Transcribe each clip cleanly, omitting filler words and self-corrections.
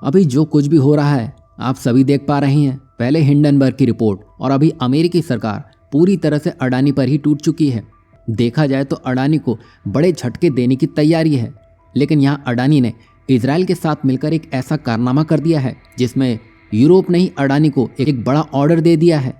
अभी जो कुछ भी हो रहा है आप सभी देख पा रहे हैं। पहले हिंडनबर्ग की रिपोर्ट और अभी अमेरिकी सरकार पूरी तरह से अडानी पर ही टूट चुकी है। देखा जाए तो अडानी को बड़े झटके देने की तैयारी है, लेकिन यहाँ अडानी ने इजराइल के साथ मिलकर एक ऐसा कारनामा कर दिया है जिसमें यूरोप ने ही अडानी को एक बड़ा ऑर्डर दे दिया है।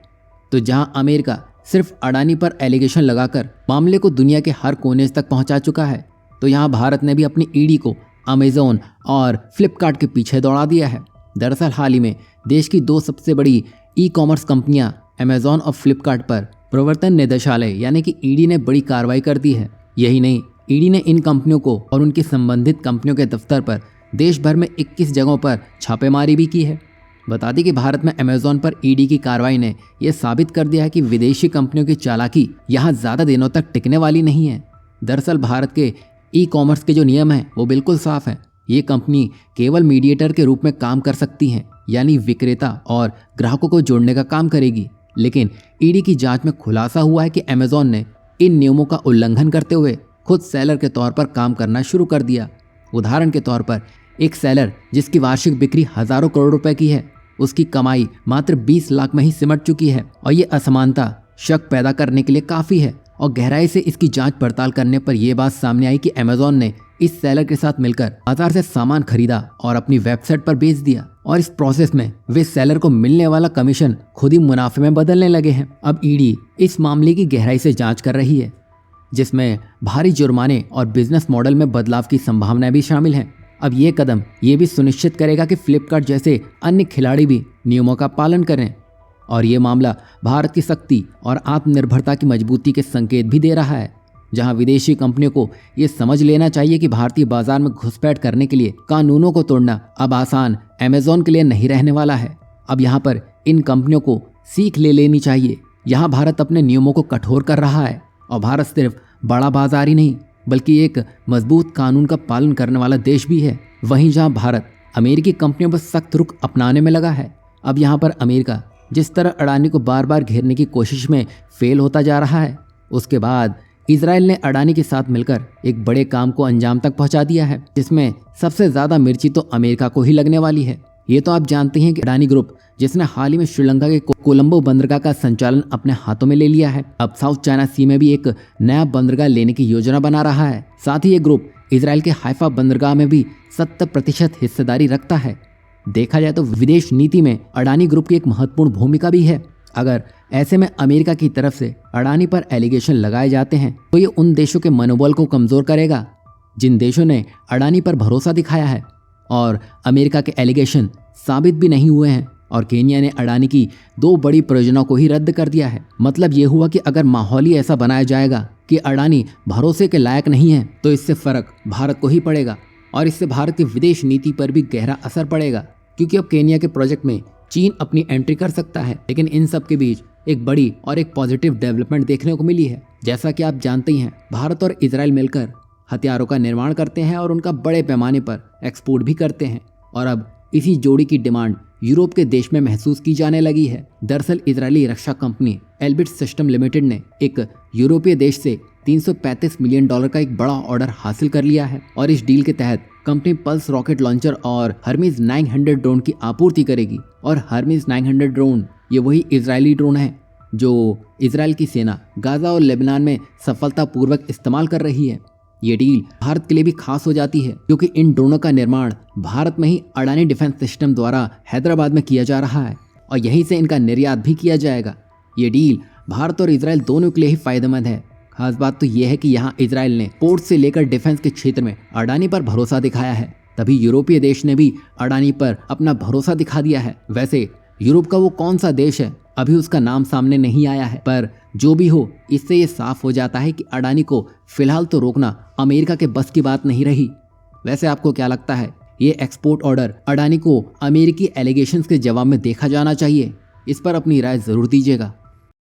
तो जहाँ अमेरिका सिर्फ अडानी पर एलिगेशन लगाकर मामले को दुनिया के हर कोने तक पहुंचा चुका है, तो यहाँ भारत ने भी अपनी ईडी को अमेजोन और फ्लिपकार्ट के पीछे दौड़ा दिया है। दरअसल हाल ही में देश की दो सबसे बड़ी ई कॉमर्स कंपनियां अमेजोन और फ्लिपकार्ट पर प्रवर्तन निदेशालय यानी कि ईडी ने बड़ी कार्रवाई कर दी है। यही नहीं, ईडी ने इन कंपनियों को और उनकी संबंधित कंपनियों के दफ्तर पर देश भर में 21 जगहों पर छापेमारी भी की है। बता दें कि भारत में अमेजोन पर ईडी की कार्रवाई ने यह साबित कर दिया है कि विदेशी कंपनियों की चालाकी यहाँ ज़्यादा दिनों तक टिकने वाली नहीं है। दरअसल भारत के ई कॉमर्स के जो नियम हैं वो बिल्कुल साफ हैं। ये कंपनी केवल मीडिएटर के रूप में काम कर सकती हैं, यानी विक्रेता और ग्राहकों को जोड़ने का काम करेगी। लेकिन ईडी की जांच में खुलासा हुआ है कि अमेजोन ने इन नियमों का उल्लंघन करते हुए खुद सेलर के तौर पर काम करना शुरू कर दिया। उदाहरण के तौर पर एक सेलर जिसकी वार्षिक बिक्री हजारों करोड़ रुपए की है, उसकी कमाई मात्र 20 लाख में ही सिमट चुकी है। और ये असमानता शक पैदा करने के लिए काफ़ी है। और गहराई से इसकी जांच पड़ताल करने पर यह बात सामने आई कि अमेजोन ने इस सेलर के साथ मिलकर बाजार से सामान खरीदा और अपनी वेबसाइट पर बेच दिया। और इस प्रोसेस में वे सेलर को मिलने वाला कमीशन खुद ही मुनाफे में बदलने लगे हैं। अब ईडी इस मामले की गहराई से जांच कर रही है, जिसमें भारी जुर्माने और बिजनेस मॉडल में बदलाव की संभावनाएं भी शामिल हैं। अब ये कदम ये भी सुनिश्चित करेगा कि फ्लिपकार्ट जैसे अन्य खिलाड़ी भी नियमों का पालन करें। और ये मामला भारत की शक्ति और आत्मनिर्भरता की मजबूती के संकेत भी दे रहा है, जहां विदेशी कंपनियों को ये समझ लेना चाहिए कि भारतीय बाजार में घुसपैठ करने के लिए कानूनों को तोड़ना अब आसान अमेजोन के लिए नहीं रहने वाला है। अब यहाँ पर इन कंपनियों को सीख ले लेनी चाहिए। यहाँ भारत अपने नियमों को कठोर कर रहा है और भारत सिर्फ बड़ा बाजार ही नहीं बल्कि एक मजबूत कानून का पालन करने वाला देश भी है। वहीं जहाँ भारत अमेरिकी कंपनियों पर सख्त रुख अपनाने में लगा है, अब यहाँ पर अमेरिका जिस तरह अडानी को बार बार घेरने की कोशिश में फेल होता जा रहा है, उसके बाद इजराइल ने अडानी के साथ मिलकर एक बड़े काम को अंजाम तक पहुंचा दिया है, जिसमें सबसे ज्यादा मिर्ची तो अमेरिका को ही लगने वाली है। ये तो आप जानते हैं कि अडानी ग्रुप जिसने हाल ही में श्रीलंका के कोलंबो बंदरगाह का संचालन अपने हाथों में ले लिया है, अब साउथ चाइना सी में भी एक नया बंदरगाह लेने की योजना बना रहा है। साथ ही ये ग्रुप इजराइल के हाइफा बंदरगाह में भी 70% हिस्सेदारी रखता है। देखा जाए तो विदेश नीति में अडानी ग्रुप की एक महत्वपूर्ण भूमिका भी है। अगर ऐसे में अमेरिका की तरफ से अडानी पर एलिगेशन लगाए जाते हैं तो ये उन देशों के मनोबल को कमजोर करेगा जिन देशों ने अडानी पर भरोसा दिखाया है और अमेरिका के एलिगेशन साबित भी नहीं हुए हैं। और केन्या ने अडानी की 2 बड़ी परियोजनाओं को ही रद्द कर दिया है। मतलब ये हुआ कि अगर माहौल ही ऐसा बनाया जाएगा कि अडानी भरोसे के लायक नहीं है तो इससे फर्क भारत को ही पड़ेगा और इससे भारत की विदेश नीति पर भी गहरा असर पड़ेगा, क्योंकि अब केन्या के प्रोजेक्ट में चीन अपनी एंट्री कर सकता है। लेकिन इन सब के बीच एक बड़ी और एक पॉजिटिव डेवलपमेंट देखने को मिली है। जैसा कि आप जानते ही हैं, भारत और इजराइल मिलकर हथियारों का निर्माण करते हैं और उनका बड़े पैमाने पर एक्सपोर्ट भी करते हैं। और अब इसी जोड़ी की डिमांड यूरोप के देश में महसूस की जाने लगी है। दरअसल इजरायली रक्षा कंपनी एल्बिट सिस्टम लिमिटेड ने एक यूरोपीय देश से $335 मिलियन का एक बड़ा ऑर्डर हासिल कर लिया है और इस डील के तहत कंपनी पल्स रॉकेट लॉन्चर और हर्मीज 900 ड्रोन की आपूर्ति करेगी। और हर्मीज 900 ड्रोन ये वही इजरायली ड्रोन है जो इजराइल की सेना गाजा और लेबनान में सफलतापूर्वक इस्तेमाल कर रही है। ये डील भारत के लिए भी खास हो जाती है क्योंकि इन ड्रोनों का निर्माण भारत में ही अडानी डिफेंस सिस्टम द्वारा हैदराबाद में किया जा रहा है और यहीं से इनका निर्यात भी किया जाएगा। ये डील भारत और इजराइल दोनों के लिए ही फायदेमंद है। खास बात तो यह है कि यहाँ इजराइल ने पोर्ट से लेकर डिफेंस के क्षेत्र में अडानी पर भरोसा दिखाया है, तभी यूरोपीय देश ने भी अडानी पर अपना भरोसा दिखा दिया है। वैसे यूरोप का वो कौन सा देश है अभी उसका नाम सामने नहीं आया है, पर जो भी हो इससे ये साफ हो जाता है कि अडानी को फिलहाल तो रोकना अमेरिका के बस की बात नहीं रही। वैसे आपको क्या लगता है, ये एक्सपोर्ट ऑर्डर अडानी को अमेरिकी एलिगेशंस के जवाब में देखा जाना चाहिए? इस पर अपनी राय जरूर दीजिएगा।